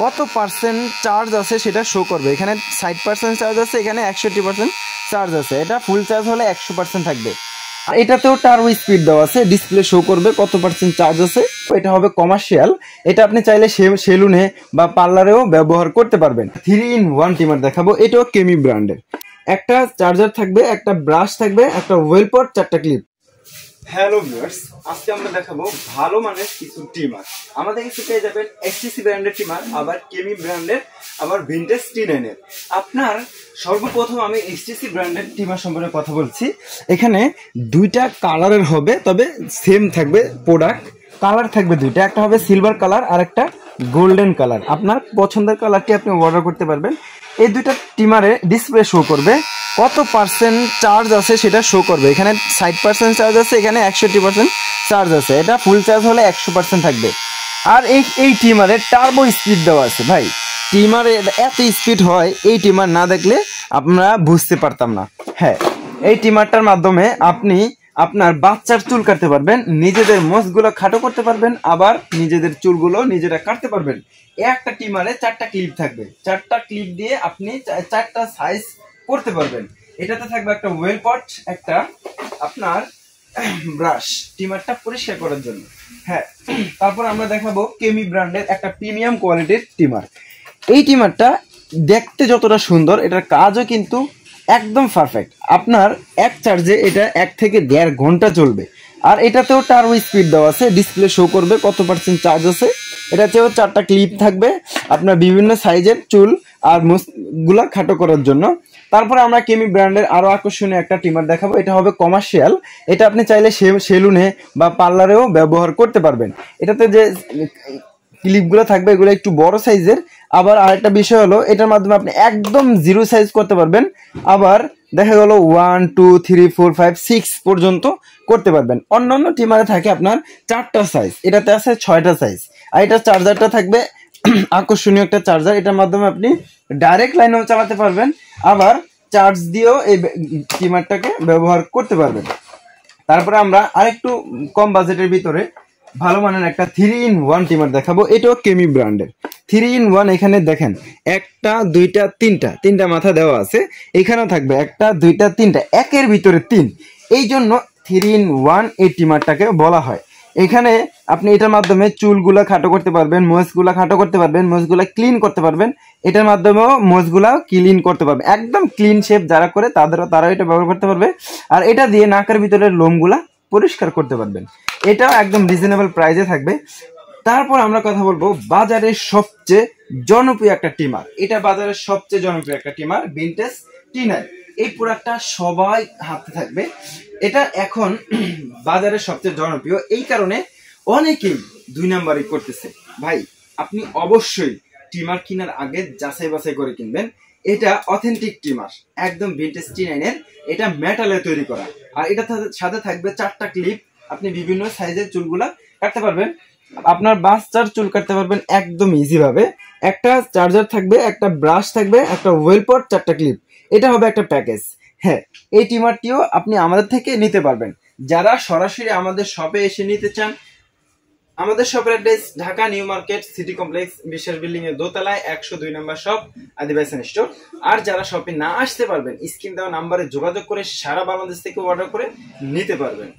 কত percent charge আছে সেটা শো করবে। এখানে 60% চার্জ আছে, এখানে 61% চার্জ আছে। এটা ফুল চার্জ হলে 100% থাকবে। আর এটাতেও টার্বো স্পিড দেওয়া আছে, ডিসপ্লে শো করবে কত পার্সেন্ট চার্জ আছে। এটা হবে কমার্শিয়াল, এটা আপনি চাইলে সেলুনে বা পার্লারেও ব্যবহার করতে পারবেন। 3-in-1 ট্রিমার দেখাবো, এটাও কেমি ব্র্যান্ডের। একটা চার্জার থাকবে, একটা ব্রাশ থাকবে, একটা ওয়েল পট, 4টা ক্লিপ। হ্যালো ভিউয়ার্স, আজকে আমরা দেখাবো ভালো মানের কিছু ট্রিমার। আমাদের কাছে পেয়ে যাবেন এসটিসি ব্র্যান্ডের ট্রিমার, আবার কেমি ব্র্যান্ডের, আবার ভিনটেজ T9 এর। আপনার সর্বপ্রথম আমি এসটিসি ব্র্যান্ডের ট্রিমার সম্পর্কে কথা বলছি। এখানে দুইটা কালারের হবে, তবে সেম থাকবে প্রোডাক্ট। কালার থাকবে দুইটা, একটা হবে সিলভার কালার আর একটা গোল্ডেন কালার। আপনার পছন্দের কালারটি আপনি অর্ডার করতে পারবেন। এই দুইটা ট্রিমারে ডিসপ্লে শো করবে কত পার্সেন্ট চার্জ আছে সেটা শো করবে। এখানে 60% চার্জ আছে, এখানে 61% চার্জ আছে। এটা ফুল চার্জ হলে 100% থাকবে। আর এই ট্রিমারে টার্বো স্পিড দেওয়া আছে। ভাই, ট্রিমারে এত স্পিড হয়, এই ট্রিমার না দেখলে আমরা বুঝতে পারতাম না। হ্যাঁ, এই ট্রিমারটার মাধ্যমে আপনি আপনার বাচ্চার চুল কাটতে পারবেন, নিজেদের মোচগুলো খাটো করতে পারবেন, আবার নিজেদের চুলগুলো নিজেরা কাটতে পারবেন। একটা ট্রিমারে 4টা ক্লিপ থাকবে, 4টা ক্লিপ দিয়ে আপনি 4টা সাইজ করতে পারবেন। এটাতে থাকবে একটা ওয়েল পট, একটা আপনার ব্রাশ ট্রিমারটা পরিষ্কার করার জন্য। হ্যাঁ, তারপর আমরা দেখাবো কেমি ব্র্যান্ডের একটা প্রিমিয়াম কোয়ালিটির ট্রিমার। এই ট্রিমারটা দেখতে যতটা সুন্দর, এটার কাজও কিন্তু একদম পারফেক্ট। আপনার এক চার্জে এটা 1 থেকে 1.5 ঘন্টা চলবে। আর এটাতেও টার্বো স্পিড দেওয়া আছে, ডিসপ্লে শো করবে কত পার্সেন্ট চার্জ আছে। এটাতেও 4টা ক্লিপ থাকবে আপনার বিভিন্ন সাইজের চুল আর মুছগুলা খাটো করার জন্য। তারপরে আমরা কেমি ব্র্যান্ডের আরো আকর্ষণীয় একটা ট্রিমার দেখাবো, এটা হবে কমার্শিয়াল। এটা আপনি চাইলে সেলুনে বা পার্লারেও ব্যবহার করতে পারবেন। এটাতে যে ক্লিপগুলো থাকবে এগুলো একটু বড় সাইজের। আবার আরেকটা বিষয় হলো, এটার মাধ্যমে আপনি একদম 0 সাইজ করতে পারবেন। আবার দেখা গেল 1, 2, 3, 4, 5, 6 পর্যন্ত করতে পারবেন। অন্যান্য ট্রিমারে থাকে আপনার 4টা সাইজ, এটাতে আছে 6টা সাইজ। আর এটা চার্জারটা থাকবে আকর্ষণীয় একটা চার্জার, এটার মাধ্যমে আপনি ডাইরেক্ট লাইনেও চালাতে পারবেন, আবার চার্জ দিয়েও এই ট্রিমারটাকে ব্যবহার করতে পারবেন। তারপরে আমরা আরেকটু কম বাজেটের ভিতরে ভালো মানের একটা 3-in-1 ট্রিমার দেখাবো, এটাও কেমি ব্র্যান্ডের। 3-in-1 এখানে দেখেন 1টা 2টা 3টা মাথা দেওয়া আছে। এখানেও থাকবে 1টা 2টা 3টা, একের ভিতরে 3। এই জন্য 3-in-1 এই ট্রিমারটাকে বলা হয়। এখানে আপনি এটার মাধ্যমে চুলগুলা খাটো করতে পারবেন, মোচগুলা খাটো করতে পারবেন, মোচগুলা ক্লিন করতে পারবেন। এটার মাধ্যমেও মোচগুলা ক্লিন করতে পারবেন, একদম ক্লিন শেপ যারা করে তারাও এটা ব্যবহার করতে পারবে। আর এটা দিয়ে নাকের ভিতরের লোমগুলা পরিষ্কার করতে পারবেন। এটাও একদম রিজনেবল প্রাইসে থাকবে। তারপর আমরা কথা বলবো বাজারের সবচেয়ে জনপ্রিয় একটা ট্রিমার। এটা বাজারের সবচেয়ে জনপ্রিয় একটা ট্রিমার, ভিনটেজ T9। এই প্রোডাক্টটা সবাই হাতে থাকবে। এটা এখন বাজারের সবচেয়ে জনপ্রিয়, এই কারণে অনেকেই 2 নাম্বারই করতেছে। ভাই, আপনি অবশ্যই ট্রিমার কেনার আগে যাচাই বাছাই করে কিনবেন। এটা অথেন্টিক ট্রিমার, একদম ভিনটেজ T9 এর। এটা মেটালে তৈরি করা। আর এটা সাথে থাকবে 4টা ক্লিপ, আপনি বিভিন্ন সাইজের চুলগুলা কাটতে পারবেন। আপনার বাচ্চার চুল কাটতে পারবেন একদম ইজি ভাবে। একটা চার্জার থাকবে, একটা ব্রাশ থাকবে, একটা ওয়েল পট, 4টা ক্লিপ। এটা হবে একটা প্যাকেজ। হ্যাঁ, এই ট্রিমারটিও আপনি আমাদের থেকে নিতে পারবেন। যারা সরাসরি আমাদের শপে এসে নিতে চান, আমাদের শপের address Dhaka new market city complex, বিশ্বাস বিল্ডিং এর দোতলায় 102 নম্বর শপ, আদিবাসী স্টোর। আর যারা শপে না আসতে পারবেন, স্ক্রিন দেওয়া নাম্বারে যোগাযোগ করে সারা বাংলাদেশ থেকে অর্ডার করে নিতে পারবেন।